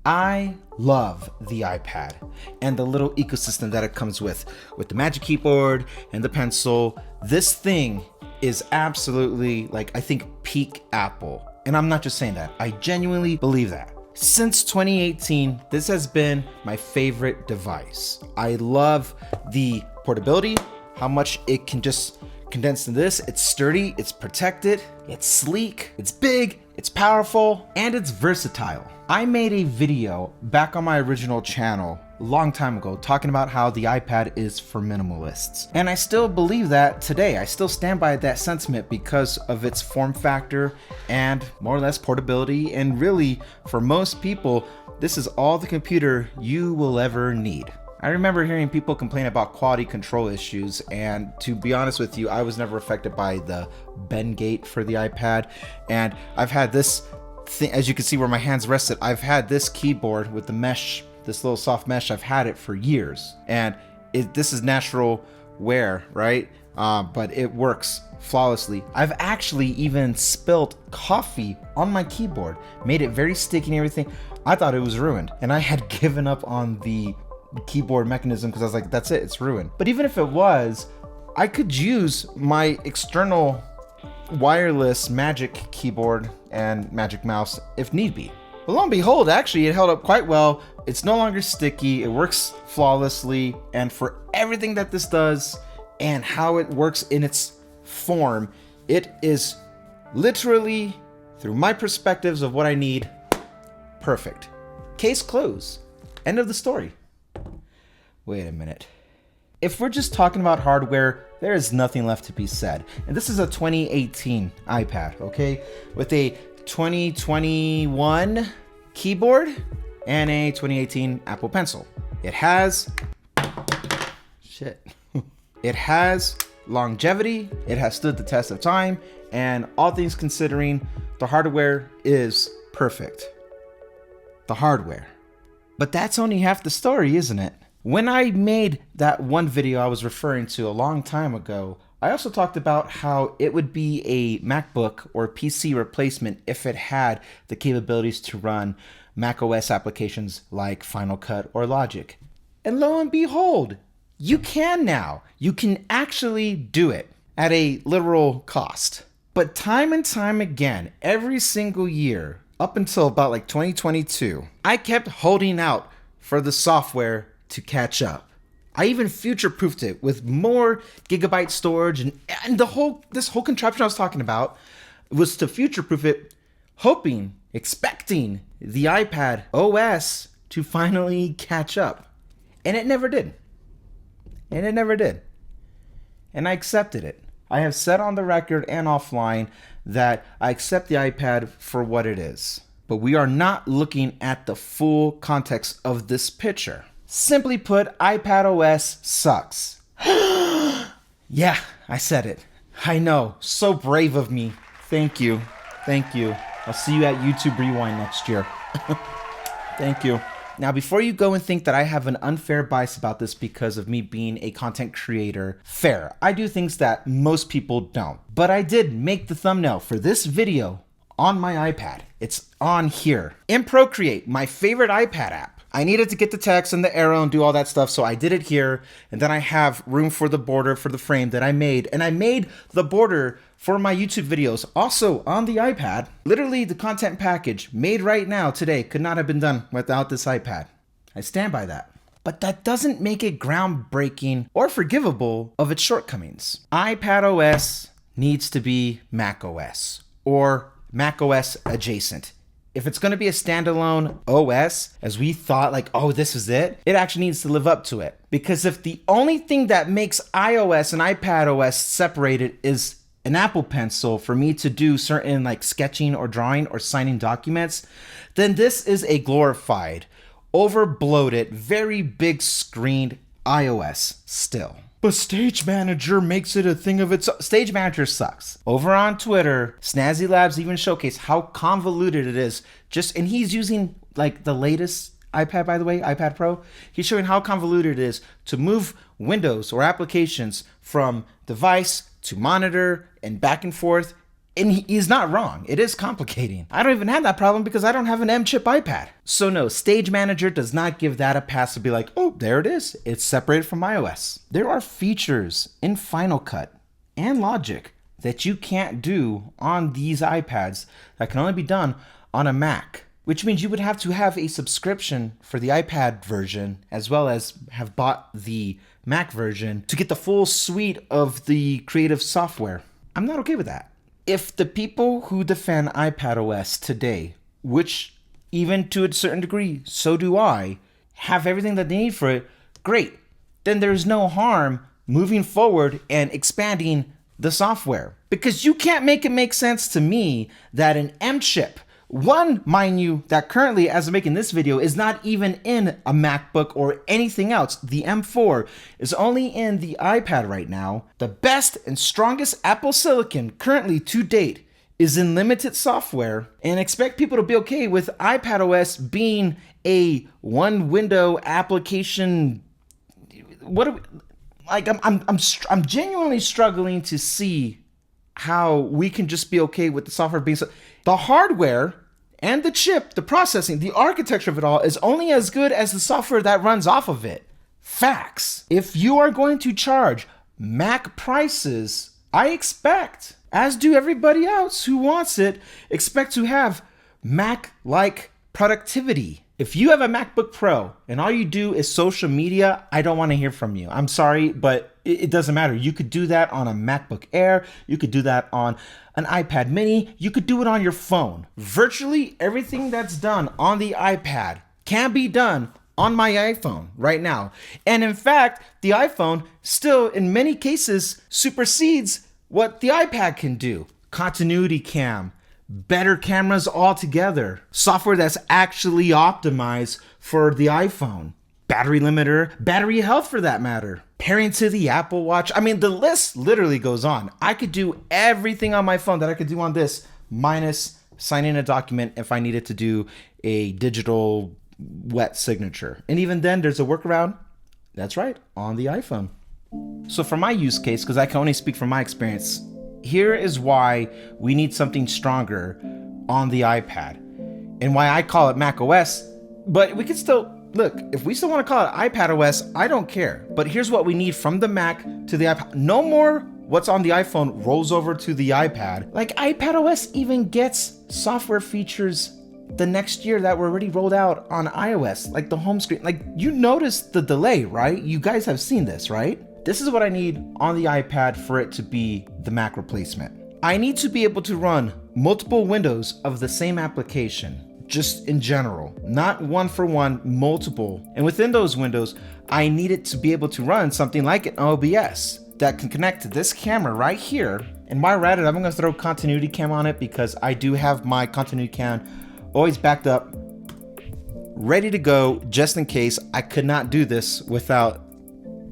I love the iPad and the little ecosystem that it comes with the Magic Keyboard and the pencil. This thing is absolutely, like, I think peak Apple. And I'm not just saying that, I genuinely believe that. Since 2018, this has been my favorite device. I love the portability, how much it can just condense into this. It's sturdy, it's protected, it's sleek, it's big, it's powerful, and it's versatile. I made a video back on my original channel a long time ago talking about how the iPad is for minimalists. And I still believe that today. I still stand by that sentiment because of its form factor and more or less portability. And really, for most people, this is all the computer you will ever need. I remember hearing people complain about quality control issues, and to be honest with you, I was never affected by the bend gate for the iPad. And I've had this thing, as you can see where my hands rested, I've had this keyboard with the mesh, this little soft mesh, I've had it for years. And this is natural wear, right? But it works flawlessly. I've actually even spilled coffee on my keyboard, made it very sticky and everything. I thought it was ruined, and I had given up on the keyboard mechanism because I was like, that's it, it's ruined. But even if it was, I could use my external wireless Magic keyboard and Magic mouse if need be. But lo and behold, actually it held up quite well. It's no longer sticky, it works flawlessly, and for everything that this does and how it works in its form, it is literally, through my perspectives of what I need, perfect. Case closed. End of the story. Wait a minute. If we're just talking about hardware, there is nothing left to be said. And this is a 2018 iPad, okay? With a 2021 keyboard and a 2018 Apple Pencil. It has it has longevity, it has stood the test of time, and all things considering, the hardware is perfect. The hardware. But that's only half the story, isn't it? When I made that one video I was referring to a long time ago, I also talked about how it would be a MacBook or PC replacement if it had the capabilities to run macOS applications like Final Cut or Logic. And lo and behold, you can now. You can actually do it at a literal cost. But time and time again, every single year, up until about like 2022, I kept holding out for the software to catch up. I even future-proofed it with more gigabyte storage, and this whole contraption I was talking about was to future-proof it, hoping, expecting the iPadOS to finally catch up. And it never did. And I accepted it. I have said on the record and offline that I accept the iPad for what it is. But we are not looking at the full context of this picture. Simply put, iPadOS sucks. Yeah, I said it. I know, so brave of me. Thank you. I'll see you at YouTube Rewind next year. Thank you. Now, before you go and think that I have an unfair bias about this because of me being a content creator, fair. I do things that most people don't. But I did make the thumbnail for this video on my iPad. It's on here. In Procreate, my favorite iPad app. I needed to get the text and the arrow and do all that stuff, so I did it here. And then I have room for the border for the frame that I made. And I made the border for my YouTube videos also on the iPad. Literally, the content package made right now today could not have been done without this iPad. I stand by that. But that doesn't make it groundbreaking or forgivable of its shortcomings. iPadOS needs to be macOS or macOS adjacent. If it's going to be a standalone OS, as we thought, like, oh, this is it, it actually needs to live up to it. Because if the only thing that makes iOS and iPadOS separated is an Apple Pencil for me to do certain like sketching or drawing or signing documents, then this is a glorified, over bloated, very big screened iOS still. But Stage Manager makes it a thing of its own. Stage Manager sucks. Over on Twitter, Snazzy Labs even showcased how convoluted it is. And he's using like the latest iPad, by the way, iPad Pro. He's showing how convoluted it is to move windows or applications from device to monitor and back and forth. And he's not wrong. It is complicating. I don't even have that problem because I don't have an M-chip iPad. So no, Stage Manager does not give that a pass to be like, oh, there it is. It's separated from iOS. There are features in Final Cut and Logic that you can't do on these iPads that can only be done on a Mac, which means you would have to have a subscription for the iPad version as well as have bought the Mac version to get the full suite of the creative software. I'm not okay with that. If the people who defend iPadOS today, which even to a certain degree, so do I, have everything that they need for it, great. Then there's no harm moving forward and expanding the software. Because you can't make it make sense to me that an M chip, one, mind you, that currently, as I'm making this video, is not even in a MacBook or anything else. The M4 is only in the iPad right now. The best and strongest Apple Silicon currently to date is in limited software, and expect people to be okay with iPadOS being a one window application. I'm genuinely struggling to see how we can just be okay with the software being so. The hardware and the chip, the processing, the architecture of it all is only as good as the software that runs off of it. Facts. If you are going to charge Mac prices, I expect, as do everybody else who wants it, expect to have Mac-like productivity. If you have a MacBook Pro and all you do is social media, I don't want to hear from you. I'm sorry, but it doesn't matter. You could do that on a MacBook Air. You could do that on an iPad mini. You could do it on your phone. Virtually everything that's done on the iPad can be done on my iPhone right now. And in fact, the iPhone still, in many cases, supersedes what the iPad can do. Continuity cam, better cameras altogether, software that's actually optimized for the iPhone, battery limiter, battery health for that matter, pairing to the Apple Watch. I mean, the list literally goes on. I could do everything on my phone that I could do on this, minus signing a document if I needed to do a digital wet signature. And even then, there's a workaround. That's right, on the iPhone. So for my use case, because I can only speak from my experience, here is why we need something stronger on the iPad and why I call it macOS, but we can still, look, if we still want to call it iPadOS, I don't care. But here's what we need from the Mac to the iPad. No more what's on the iPhone rolls over to the iPad. Like iPadOS even gets software features the next year that were already rolled out on iOS, like the home screen. Like you noticed the delay, right? You guys have seen this, right? This is what I need on the iPad for it to be the Mac replacement. I need to be able to run multiple windows of the same application, just in general, not one for one, multiple. And within those windows, I need it to be able to run something like an OBS that can connect to this camera right here. And while we're at it, I'm gonna throw continuity cam on it because I do have my continuity cam always backed up, ready to go, just in case I could not do this without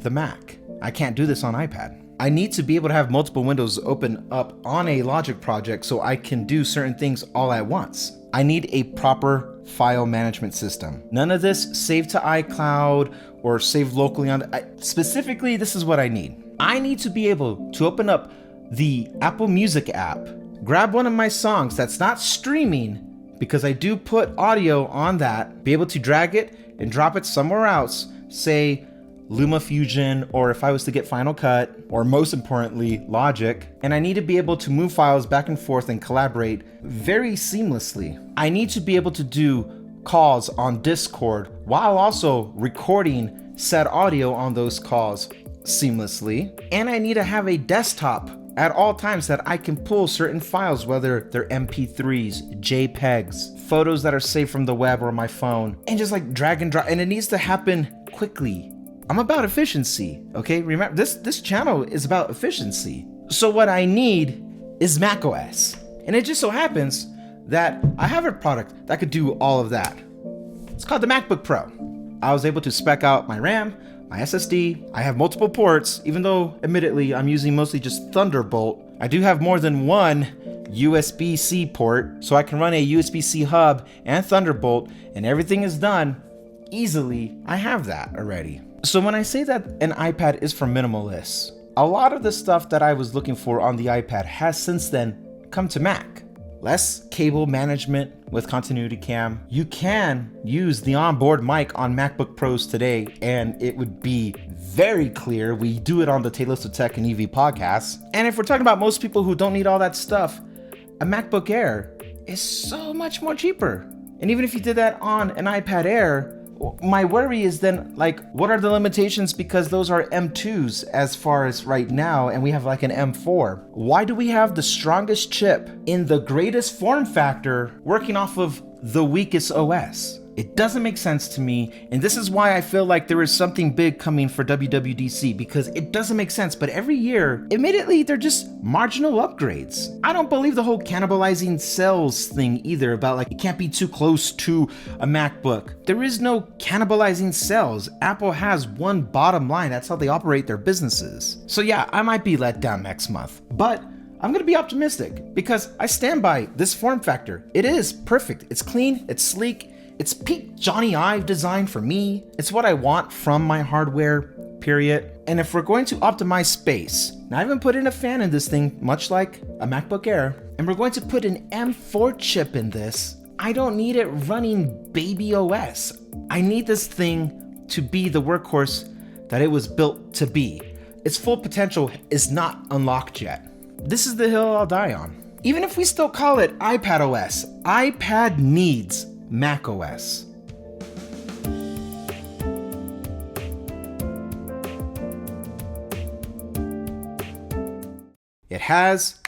the Mac. I can't do this on iPad. I need to be able to have multiple windows open up on a Logic project so I can do certain things all at once. I need a proper file management system. None of this save to iCloud or save locally on. Specifically, this is what I need. I need to be able to open up the Apple Music app, grab one of my songs that's not streaming, because I do put audio on that, be able to drag it and drop it somewhere else, say LumaFusion, or if I was to get Final Cut, or most importantly, Logic, and I need to be able to move files back and forth and collaborate very seamlessly. I need to be able to do calls on Discord while also recording said audio on those calls seamlessly. And I need to have a desktop at all times that I can pull certain files, whether they're MP3s, JPEGs, photos that are saved from the web or my phone, and just like drag and drop. And it needs to happen quickly. I'm about efficiency, okay? Remember, this channel is about efficiency. So what I need is macOS. And it just so happens that I have a product that could do all of that. It's called the MacBook Pro. I was able to spec out my RAM, my SSD. I have multiple ports, even though admittedly I'm using mostly just Thunderbolt. I do have more than one USB-C port, so I can run a USB-C hub and Thunderbolt, and everything is done easily. I have that already. So when I say that an iPad is for minimalists, a lot of the stuff that I was looking for on the iPad has since then come to Mac. Less cable management with continuity cam. You can use the onboard mic on MacBook Pros today, and it would be very clear. We do it on the Taylors of Tech and EV podcast. And if we're talking about most people who don't need all that stuff, a MacBook Air is so much more cheaper. And even if you did that on an iPad Air, my worry is then, like, what are the limitations, because those are M2s as far as right now, and we have like an M4. Why do we have the strongest chip in the greatest form factor working off of the weakest OS? It doesn't make sense to me, and this is why I feel like there is something big coming for WWDC, because it doesn't make sense. But every year, admittedly, they're just marginal upgrades. I don't believe the whole cannibalizing cells thing either, about like it can't be too close to a MacBook. There is no cannibalizing cells. Apple has one bottom line. That's how they operate their businesses. So yeah, I might be let down next month, but I'm gonna be optimistic because I stand by this form factor. It is perfect. It's clean, it's sleek, it's peak Johnny Ive design for me. It's what I want from my hardware, period. And if we're going to optimize space, now I haven't put in a fan in this thing, much like a MacBook Air, and we're going to put an M4 chip in this, I don't need it running baby OS. I need this thing to be the workhorse that it was built to be. Its full potential is not unlocked yet. This is the hill I'll die on. Even if we still call it iPadOS, iPad needs macOS. It has